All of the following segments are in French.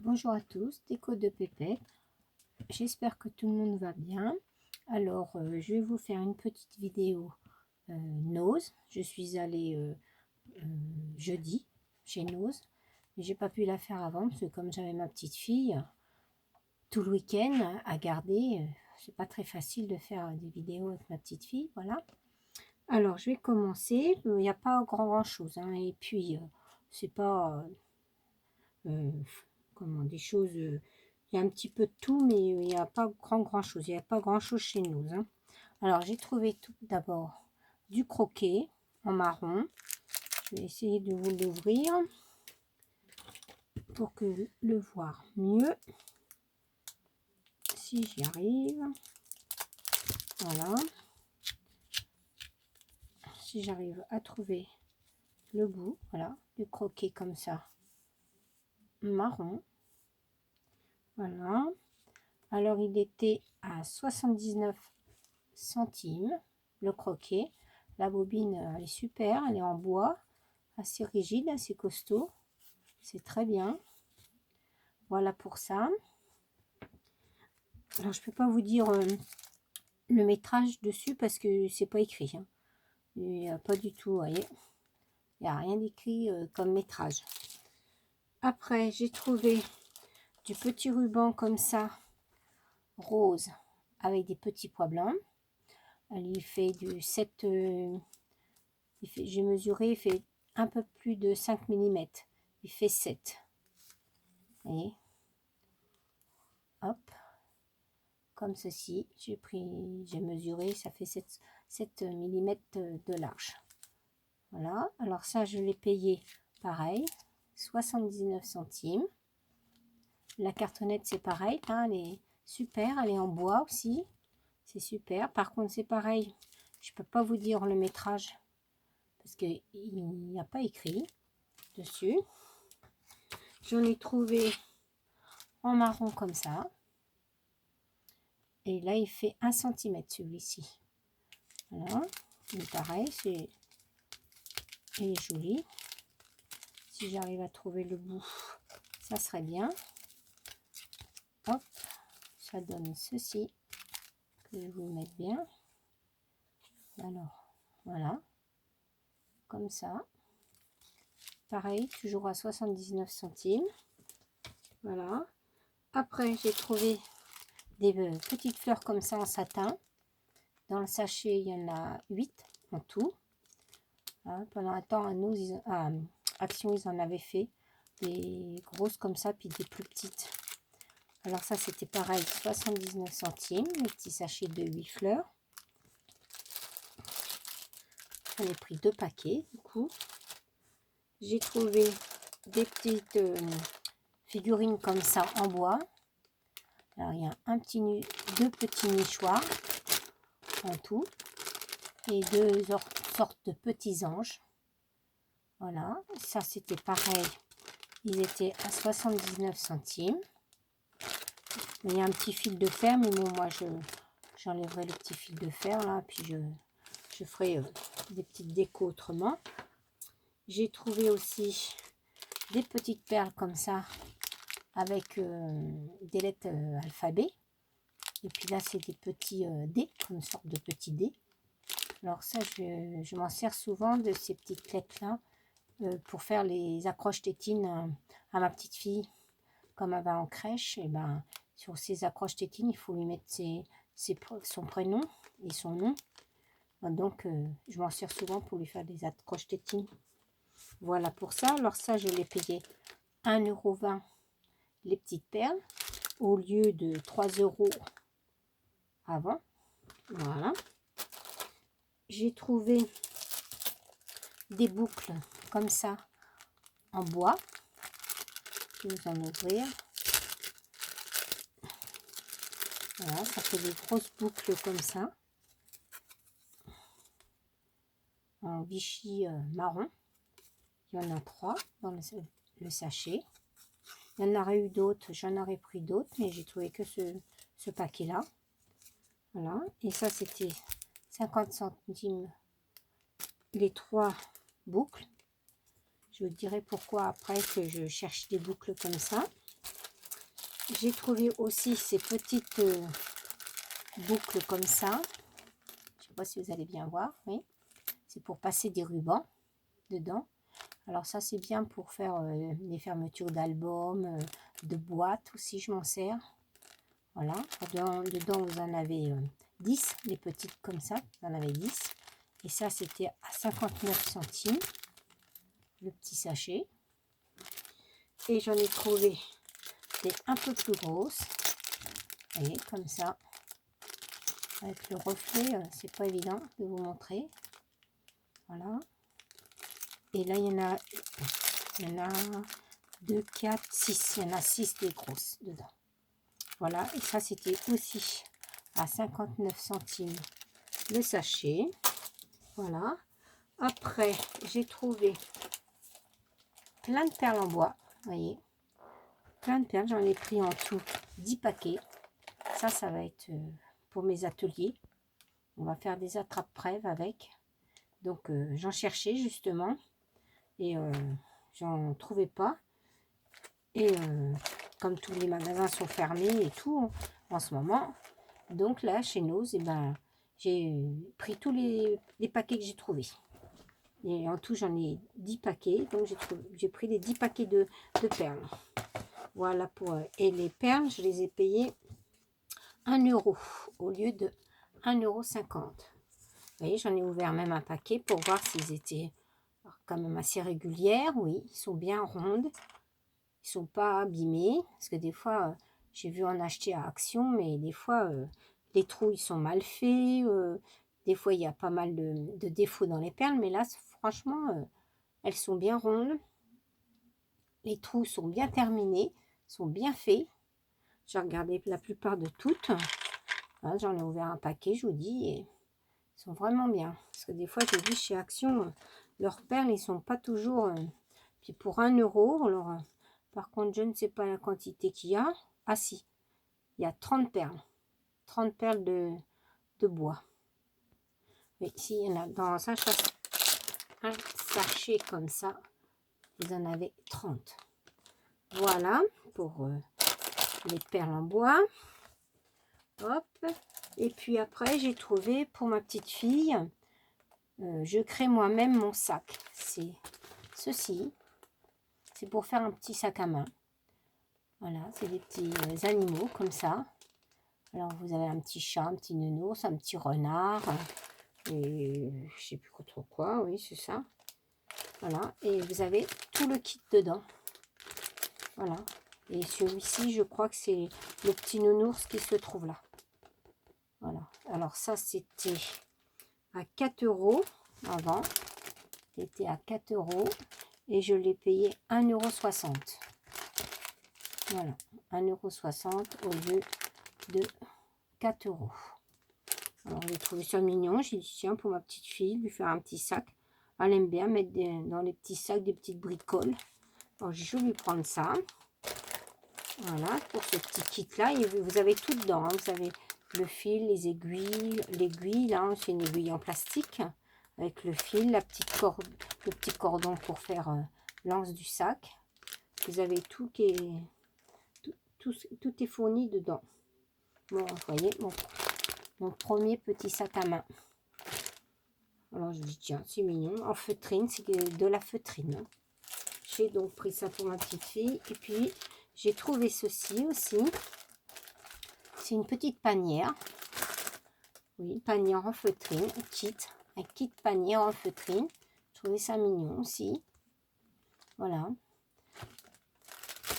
Bonjour à tous, Déco de Pépette. J'espère que tout le monde va bien. Alors, je vais vous faire une petite vidéo Nose. Je suis allée jeudi chez Nose, mais j'ai pas pu la faire avant parce que comme j'avais ma petite fille tout le week-end à garder, c'est pas très facile de faire des vidéos avec ma petite fille. Voilà. Alors, je vais commencer. Il n'y a pas grand chose, hein, et puis c'est pas comment des choses. Il y a un petit peu de tout, mais il n'y a pas grand chose. Il n'y a pas grand chose chez nous, hein. Alors, j'ai trouvé tout d'abord du croquet en marron. Je vais essayer de vous l'ouvrir pour que le voir mieux. Si j'y arrive. Voilà. Si j'arrive à trouver le bout, voilà, du croquet comme ça, marron. Voilà. Alors, il était à 79 centimes le croquet. La bobine elle est super, elle est en bois, assez rigide, assez costaud, c'est très bien. Voilà pour ça. Alors je peux pas vous dire le métrage dessus parce que c'est pas écrit, hein. Il n'y a pas du tout, vous voyez, il n'y a rien d'écrit comme métrage. Après j'ai trouvé du petit ruban comme ça, rose, avec des petits pois blancs. Elle fait du 7, j'ai mesuré, il fait un peu plus de 5 mm. Il fait 7. Vous voyez, hop, comme ceci. J'ai mesuré, ça fait 7 mm de large. Voilà, alors ça je l'ai payé pareil, 79 centimes. La cartonnette c'est pareil, hein, elle est super, elle est en bois aussi. C'est super. Par contre c'est pareil, je peux pas vous dire le métrage parce qu'il n'y a pas écrit dessus. J'en ai trouvé en marron comme ça. Et là, il fait 1 cm celui-ci. Voilà. Mais pareil, il est joli. Si j'arrive à trouver le bout, ça serait bien. Hop, ça donne ceci. Que je vous mette bien. Alors, voilà. Comme ça. Pareil, toujours à 79 centimes. Voilà. Après, j'ai trouvé des petites fleurs comme ça en satin. Dans le sachet, il y en a 8 en tout. Hein, pendant un temps, à Action, ils en avaient fait des grosses comme ça, puis des plus petites. Alors ça, c'était pareil, 79 centimes, les petits sachets de 8 fleurs. J'en ai pris 2 paquets, du coup. J'ai trouvé des petites figurines comme ça en bois. Alors, il y a deux petits nichoirs en tout. Et 2 sortes de petits anges. Voilà, ça c'était pareil. Ils étaient à 79 centimes. Il y a un petit fil de fer, mais bon, moi j'enlèverai le petit fil de fer là, puis je ferai des petites décos autrement. J'ai trouvé aussi des petites perles comme ça, avec des lettres alphabet. Et puis là, c'est des petits dés, comme une sorte de petits dés. Alors ça, je m'en sers souvent de ces petites lettres-là pour faire les accroches tétines à ma petite fille. Comme elle va en crèche, et ben sur ses accroches tétines, il faut lui mettre son prénom et son nom. Donc, je m'en sers souvent pour lui faire des accroches tétines. Voilà pour ça. Alors ça, je l'ai payé 1,20 € les petites perles au lieu de 3 € avant. Voilà. J'ai trouvé des boucles comme ça en bois. Je vais vous en ouvrir. Voilà, ça fait des grosses boucles comme ça. En Vichy marron. Il y en a 3 dans le sachet. Il y en aurait eu d'autres, j'en aurais pris d'autres, mais j'ai trouvé que ce paquet-là. Voilà, et ça c'était 50 centimes les 3 boucles. Je vous dirai pourquoi après que je cherche des boucles comme ça. j'ai trouvé aussi ces petites boucles comme ça. Je ne sais pas si vous allez bien voir. Oui, c'est pour passer des rubans dedans. Alors ça, c'est bien pour faire les fermetures d'albums, de boîtes aussi, je m'en sers. Voilà, dedans vous en avez 10, les petites comme ça, vous en avez 10. Et ça, c'était à 59 centimes, le petit sachet. Et j'en ai trouvé des un peu plus grosses. Vous voyez, comme ça. Avec le reflet, c'est pas évident de vous montrer. Voilà. Et là, il y en a 2, 4, 6. Il y en a 6 des grosses dedans. Voilà. Et ça, c'était aussi à 59 centimes le sachet. Voilà. Après, j'ai trouvé plein de perles en bois. Vous voyez. Plein de perles. J'en ai pris en tout 10 paquets. Ça va être pour mes ateliers. On va faire des attrape-prèves avec. Donc, j'en cherchais justement. Et j'en trouvais pas. Et comme tous les magasins sont fermés et tout en ce moment. Donc là, chez Nose, j'ai pris tous les paquets que j'ai trouvés. Et en tout, j'en ai 10 paquets. Donc, j'ai pris les 10 paquets de perles. Voilà pour... et les perles, je les ai payées 1 € au lieu de 1,50 €. Vous voyez, j'en ai ouvert même un paquet pour voir s'ils étaient quand même assez régulières. Oui, ils sont bien rondes. Ils sont pas abîmés. Parce que des fois, j'ai vu en acheter à Action, mais des fois, les trous, ils sont mal faits. Des fois, il y a pas mal de défauts dans les perles. Mais là, franchement, elles sont bien rondes. Les trous sont bien terminés, sont bien faits. J'ai regardé la plupart de toutes. Hein, j'en ai ouvert un paquet, je vous dis, et ils sont vraiment bien. Parce que des fois, j'ai vu chez Action, leurs perles, ils sont pas toujours... puis pour 1 €, alors, par contre, je ne sais pas la quantité qu'il y a. Ah si, il y a 30 perles. 30 perles de bois. Mais ici, il y en a dans un sachet comme ça. Vous en avez 30. Voilà pour les perles en bois. Hop. Et puis après, j'ai trouvé pour ma petite fille, je crée moi-même mon sac. C'est ceci. C'est pour faire un petit sac à main. Voilà, c'est des petits animaux comme ça. Alors, vous avez un petit chat, un petit nounours, un petit renard. Et je sais plus trop quoi, oui, c'est ça. Voilà, et vous avez tout le kit dedans. Voilà. Et celui-ci, je crois que c'est le petit nounours qui se trouve là. Voilà. Alors ça, c'était à 4 € avant. C'était à 4 € et je l'ai payé 1,60 €. Voilà, 1,60 € au lieu de 4 €. Alors j'ai trouvé ça mignon. J'ai dit tiens, pour ma petite fille, lui faire un petit sac. Elle aime bien mettre dans les petits sacs des petites bricoles. Alors je vais lui prendre ça. Voilà, pour ce petit kit là. Et vous avez tout dedans. Hein. Vous avez le fil, les aiguilles. L'aiguille, là, c'est une aiguille en plastique. Avec le fil, la petite corde, le petit cordon pour faire l'anse du sac. Vous avez tout qui est... Tout est fourni dedans. Bon, vous voyez, mon premier petit sac à main. Alors je dis tiens, c'est mignon. En feutrine, c'est de la feutrine. Hein. J'ai donc pris ça pour ma petite fille. Et puis, j'ai trouvé ceci aussi. C'est une petite panière. Oui, panière en feutrine. Un kit panière en feutrine. Je trouvais ça mignon aussi. Voilà.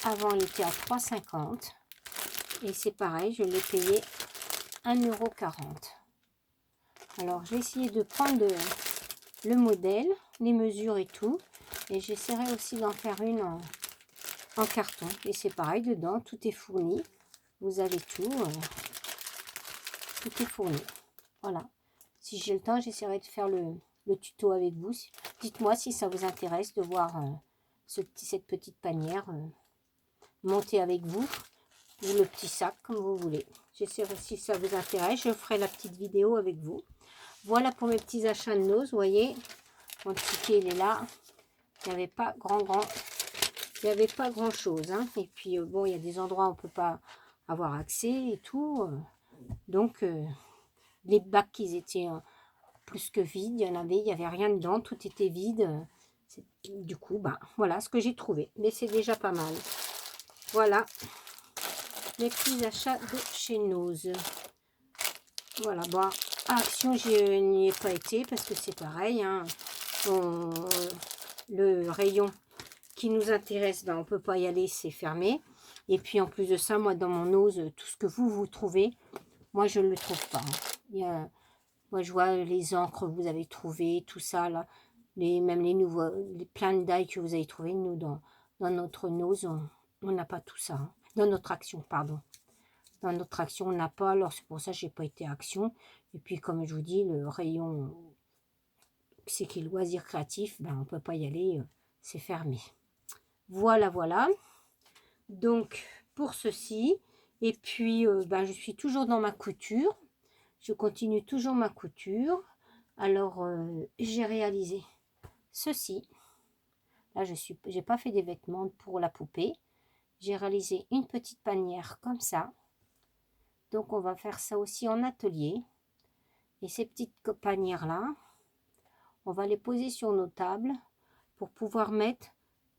Avant, il était à 3,50 €. Et c'est pareil, je l'ai payé 1,40 €. Alors, j'ai essayé de prendre le modèle, les mesures et tout. Et j'essaierai aussi d'en faire une en carton. Et c'est pareil, dedans, tout est fourni. Vous avez tout. Tout est fourni. Voilà. Si j'ai le temps, j'essaierai de faire le tuto avec vous. Dites-moi si ça vous intéresse de voir cette petite panière monter avec vous. Ou le petit sac, comme vous voulez. J'essaierai si ça vous intéresse. Je ferai la petite vidéo avec vous. Voilà pour mes petits achats de Nose. Vous voyez, mon ticket, il est là. Il n'y avait pas grand il n'y avait pas grand chose, hein. Et puis bon, il y a des endroits où on ne peut pas avoir accès et tout. Donc les bacs, ils étaient plus que vides. Il n'y avait rien dedans, tout était vide. Du coup, bah, voilà ce que j'ai trouvé. Mais c'est déjà pas mal. Voilà mes petits achats de chez Nose. Voilà, bon, à Action, je n'y ai pas été parce que c'est pareil, hein. Le rayon qui nous intéresse, ben, on ne peut pas y aller, c'est fermé. Et puis en plus de ça, moi dans mon Nose, tout ce que vous trouvez, moi je ne le trouve pas, hein. Moi je vois les encres que vous avez trouvées, tout ça là, même les nouveaux, plein de die que vous avez trouvé. Nous dans notre Nose, on n'a pas tout ça, hein. Dans notre Action, pardon. Dans notre Action, on n'a pas, alors c'est pour ça que je n'ai pas été à Action. Et puis comme je vous dis, le rayon, c'est qui est loisir créatif, ben, on ne peut pas y aller, c'est fermé. Voilà, voilà. Donc, pour ceci, et puis, ben, je suis toujours dans ma couture. Je continue toujours ma couture. Alors, j'ai réalisé ceci. Là, je n'ai pas fait des vêtements pour la poupée. J'ai réalisé une petite panière comme ça. Donc, on va faire ça aussi en atelier. Et ces petites panières-là, on va les poser sur nos tables pour pouvoir mettre,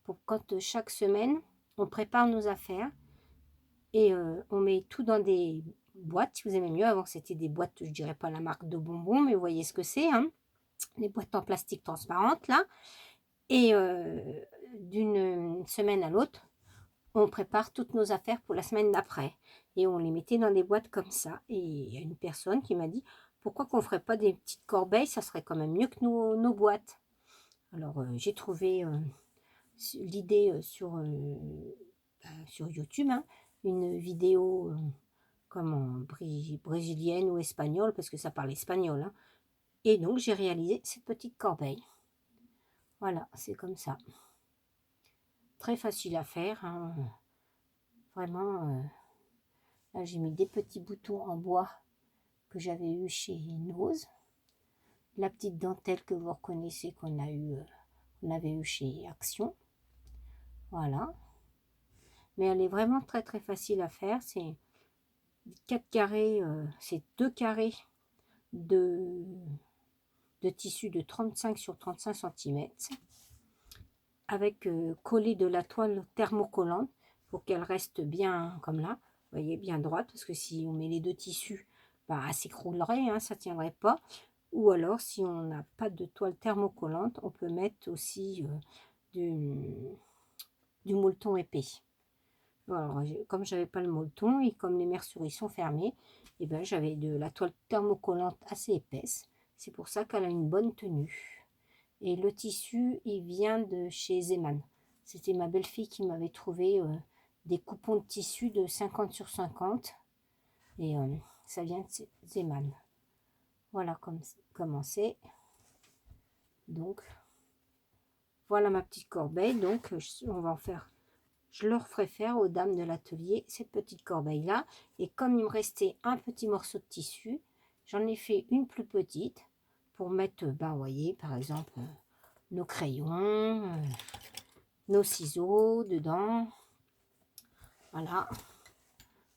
pour quand chaque semaine, on prépare nos affaires. Et on met tout dans des boîtes, si vous aimez mieux. Avant, c'était des boîtes, je dirais pas la marque de bonbons, mais vous voyez ce que c'est, hein. Les boîtes en plastique transparente, là. Et d'une semaine à l'autre, on prépare toutes nos affaires pour la semaine d'après. Et on les mettait dans des boîtes comme ça. Et il y a une personne qui m'a dit, pourquoi qu'on ne ferait pas des petites corbeilles? Ça serait quand même mieux que nos boîtes. Alors, j'ai trouvé l'idée sur YouTube, hein, une vidéo brésilienne ou espagnole, parce que ça parle espagnol, hein. Et donc, j'ai réalisé cette petite corbeille. Voilà, c'est comme ça. Très facile à faire, hein. Vraiment, là, j'ai mis des petits boutons en bois que j'avais eu chez Nose. La petite dentelle que vous reconnaissez qu'on avait eu chez Action. Voilà. Mais elle est vraiment très très facile à faire. C'est 4 carrés, c'est 2 carrés de tissu de 35 sur 35 cm avec collé de la toile thermocollante pour qu'elle reste bien comme là, vous voyez, bien droite, parce que si on met les deux tissus, bah, elle s'écroulerait, hein, ça ne tiendrait pas. Ou alors, si on n'a pas de toile thermocollante, on peut mettre aussi du molleton épais. Alors, comme j'avais pas le molleton et comme les merceries sont fermées, et ben, j'avais de la toile thermocollante assez épaisse. C'est pour ça qu'elle a une bonne tenue. Et le tissu, il vient de chez Zeman. C'était ma belle-fille qui m'avait trouvé des coupons de tissu de 50 sur 50. Et ça vient de Zeman. Voilà comment c'est. Donc, voilà ma petite corbeille. Donc, on va en faire. Je leur ferai faire aux dames de l'atelier cette petite corbeille là. Et comme il me restait un petit morceau de tissu, j'en ai fait une plus petite pour mettre, ben, vous voyez, par exemple, nos crayons, nos ciseaux dedans. Voilà.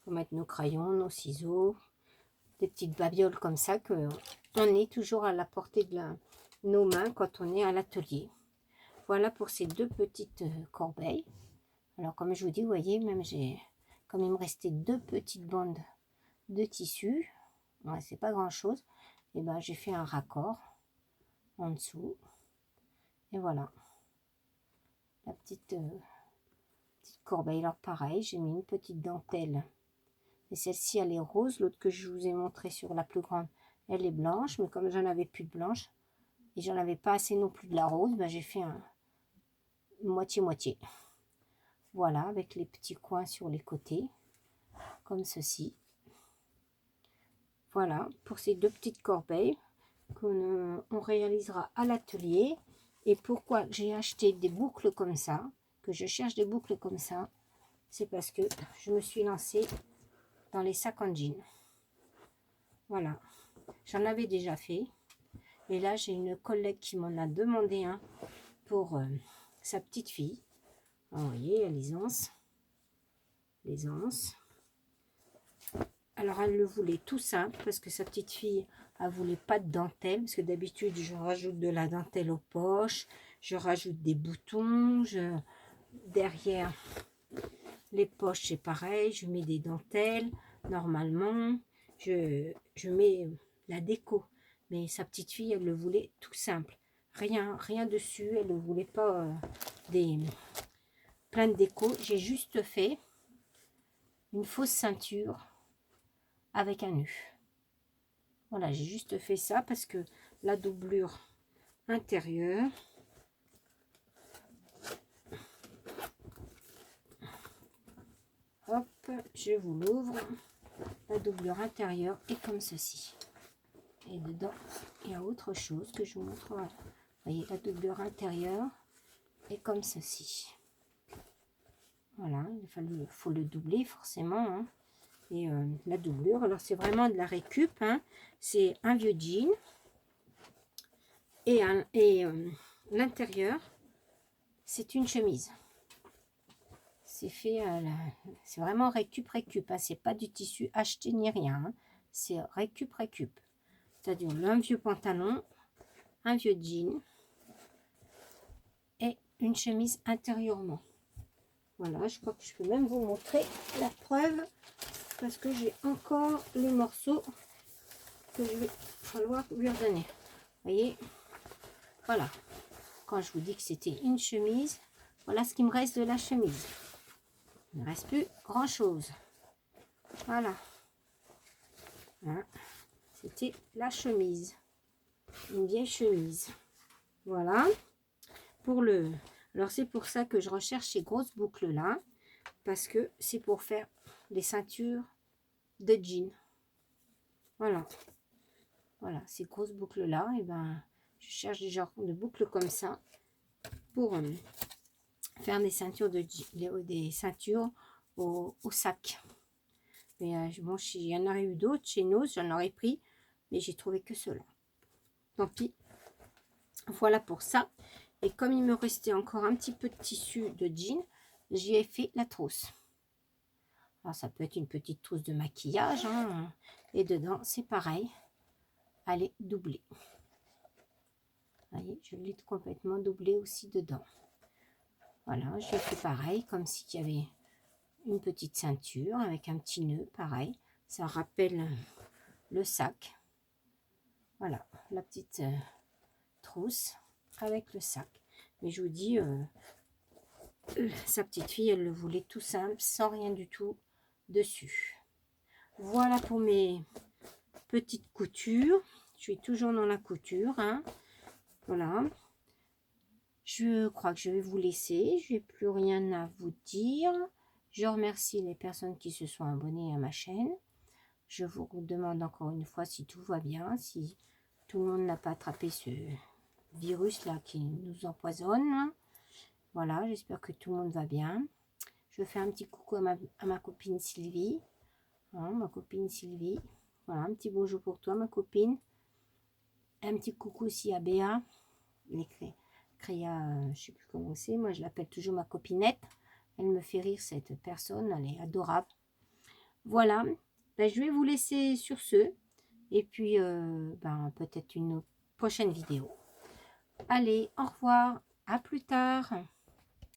Pour mettre nos crayons, nos ciseaux, des petites babioles comme ça que on est toujours à la portée de nos mains quand on est à l'atelier. Voilà pour ces deux petites corbeilles. Alors, comme je vous dis, vous voyez, même comme il me restait deux petites bandes de tissu, ouais, c'est pas grand chose, et ben j'ai fait un raccord en dessous. Et voilà. La petite corbeille. Alors, pareil, j'ai mis une petite dentelle. Et celle-ci, elle est rose. L'autre que je vous ai montré sur la plus grande, elle est blanche. Mais comme j'en avais plus de blanche, et j'en avais pas assez non plus de la rose, ben j'ai fait un moitié-moitié. Voilà, avec les petits coins sur les côtés, comme ceci. Voilà, pour ces deux petites corbeilles qu'on réalisera à l'atelier. Et pourquoi j'ai acheté des boucles comme ça, que je cherche des boucles comme ça, c'est parce que je me suis lancée dans les sacs en jean. Voilà, j'en avais déjà fait. Et là, j'ai une collègue qui m'en a demandé un pour sa petite fille. vous voyez, il y a les anses. Les anses. Alors, elle le voulait tout simple parce que sa petite fille, elle voulait pas de dentelle. Parce que d'habitude, je rajoute de la dentelle aux poches. Je rajoute des boutons. Derrière les poches, c'est pareil. Je mets des dentelles. Normalement, je mets la déco. Mais sa petite fille, elle le voulait tout simple. Rien dessus. Elle ne voulait pas plein de déco. J'ai juste fait une fausse ceinture avec un nœud. Voilà, j'ai juste fait ça parce que la doublure intérieure, hop, je vous l'ouvre. La doublure intérieure est comme ceci. Et dedans, il y a autre chose que je vous montre. Vous voyez, la doublure intérieure est comme ceci. Voilà, il faut le doubler forcément. Hein. Et la doublure, alors c'est vraiment de la récup. Hein. C'est un vieux jean. Et l'intérieur, c'est une chemise. C'est fait, c'est vraiment récup. Hein. C'est pas du tissu acheté ni rien. Hein. C'est récup. C'est-à-dire un vieux pantalon, un vieux jean et une chemise intérieurement. Voilà, je crois que je peux même vous montrer la preuve parce que j'ai encore les morceaux que je vais falloir lui redonner. Vous voyez, voilà. Quand je vous dis que c'était une chemise, voilà ce qui me reste de la chemise. Il ne reste plus grand chose. Voilà. Hein. C'était la chemise. Une vieille chemise. Voilà. Alors c'est pour ça que je recherche ces grosses boucles là. Parce que c'est pour faire des ceintures de jean. Voilà. Voilà, ces grosses boucles là. Et ben, je cherche des genres de boucles comme ça. Pour faire des ceintures des ceintures au sac. Mais bon, il y en aurait eu d'autres chez nous, j'en aurais pris, mais j'ai trouvé que cela. Tant pis. Voilà pour ça. Et comme il me restait encore un petit peu de tissu de jean, j'y ai fait la trousse. Alors ça peut être une petite trousse de maquillage, hein, et dedans c'est pareil, elle est doublée. Vous voyez, je l'ai complètement doublée aussi dedans. Voilà, j'ai fait pareil, comme s'il y avait une petite ceinture avec un petit nœud, pareil. Ça rappelle le sac. Voilà, la petite trousse avec le sac. Mais je vous dis, sa petite fille, elle le voulait tout simple, sans rien du tout dessus. Voilà pour mes petites coutures. Je suis toujours dans la couture. Hein. Voilà. Je crois que je vais vous laisser. Je n'ai plus rien à vous dire. Je remercie les personnes qui se sont abonnées à ma chaîne. Je vous demande encore une fois si tout va bien, si tout le monde n'a pas attrapé ce virus-là qui nous empoisonne. Voilà, j'espère que tout le monde va bien. Je fais un petit coucou à ma copine Sylvie. Hein, ma copine Sylvie. Voilà, un petit bonjour pour toi, ma copine. Un petit coucou aussi à Béa. Créa, je ne sais plus comment c'est. Moi, je l'appelle toujours ma copinette. Elle me fait rire, cette personne. Elle est adorable. Voilà. Ben, je vais vous laisser sur ce. Et puis, peut-être une prochaine vidéo. Allez, au revoir. À plus tard.